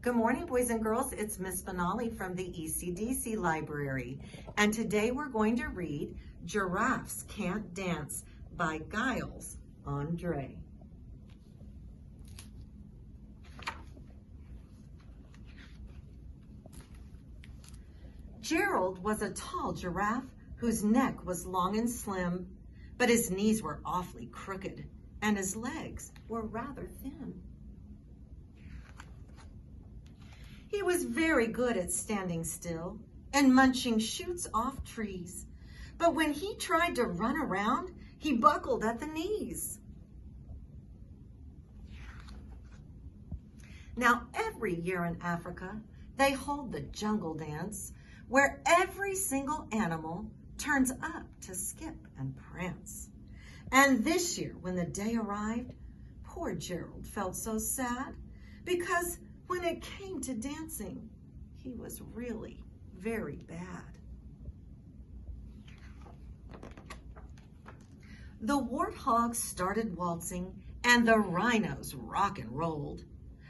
Good morning, boys and girls. It's Miss Benally from the ECDC Library. And today we're going to read Giraffes Can't Dance by Giles Andre. Gerald was a tall giraffe whose neck was long and slim, but his knees were awfully crooked and his legs were rather thin. He was very good at standing still and munching shoots off trees. But when he tried to run around, he buckled at the knees. Now, every year in Africa, they hold the jungle dance where every single animal turns up to skip and prance. And this year, when the day arrived, poor Gerald felt so sad because when it came to dancing, he was really very bad. The warthogs started waltzing and the rhinos rock and rolled.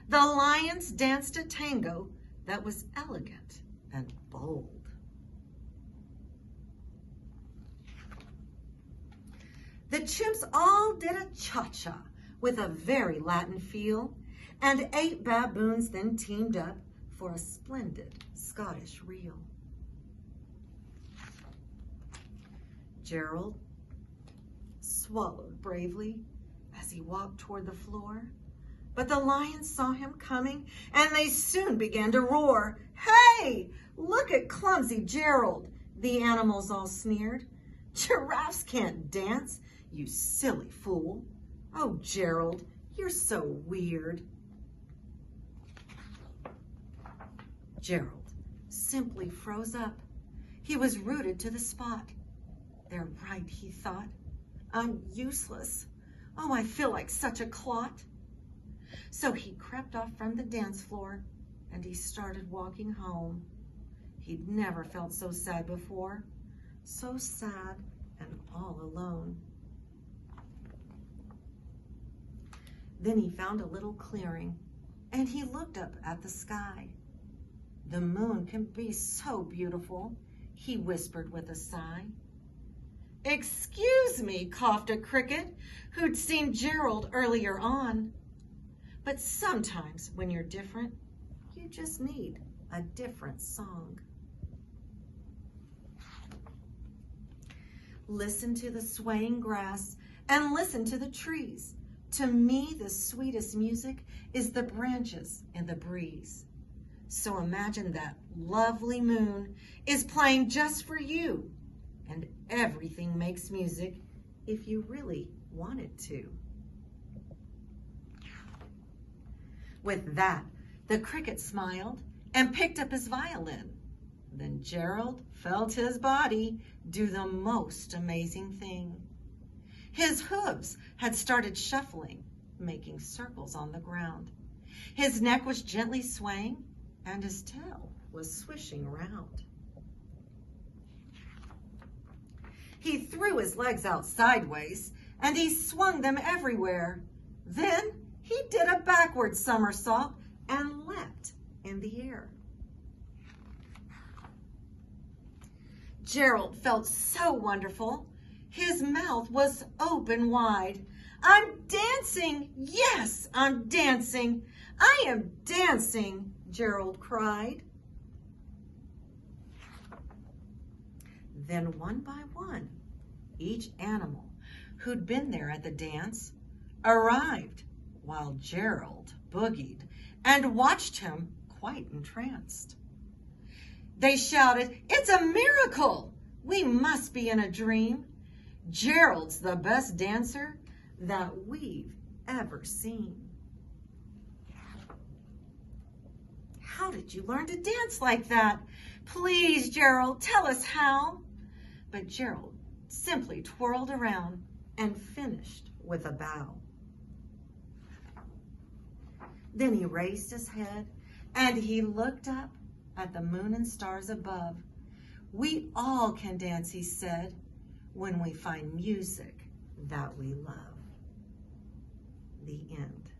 The lions danced a tango that was elegant and bold. The chimps all did a cha-cha with a very Latin feel, and 8 baboons then teamed up for a splendid Scottish reel. Gerald swallowed bravely as he walked toward the floor, but the lions saw him coming and they soon began to roar. "Hey, look at clumsy Gerald," the animals all sneered. "Giraffes can't dance, you silly fool. Oh, Gerald, you're so weird." Gerald simply froze up. He was rooted to the spot. "They're right," he thought. "I'm useless. Oh, I feel like such a clot." So he crept off from the dance floor and he started walking home. He'd never felt so sad before, so sad and all alone. Then he found a little clearing and he looked up at the sky. "The moon can be so beautiful," he whispered with a sigh. "Excuse me," coughed a cricket who'd seen Gerald earlier on. "But sometimes when you're different, you just need a different song." Listen to the swaying grass and listen to the trees. To me, the sweetest music is the branches and the breeze. So imagine that lovely moon is playing just for you, and everything makes music if you really want it to. With that, the cricket smiled and picked up his violin. Then Gerald felt his body do the most amazing thing. His hooves had started shuffling, making circles on the ground. His neck was gently swaying and his tail was swishing around. He threw his legs out sideways and he swung them everywhere. Then he did a backward somersault and leapt in the air. Gerald felt so wonderful. His mouth was open wide. "I'm dancing! Yes, I'm dancing! I am dancing!" Gerald cried. Then one by one, each animal who'd been there at the dance arrived while Gerald boogied and watched him quite entranced. They shouted, "It's a miracle! We must be in a dream. Gerald's the best dancer that we've ever seen." "How did you learn to dance like that? Please, Gerald, tell us how." But Gerald simply twirled around and finished with a bow. Then he raised his head and he looked up at the moon and stars above. "We all can dance," he said, "when we find music that we love." The end.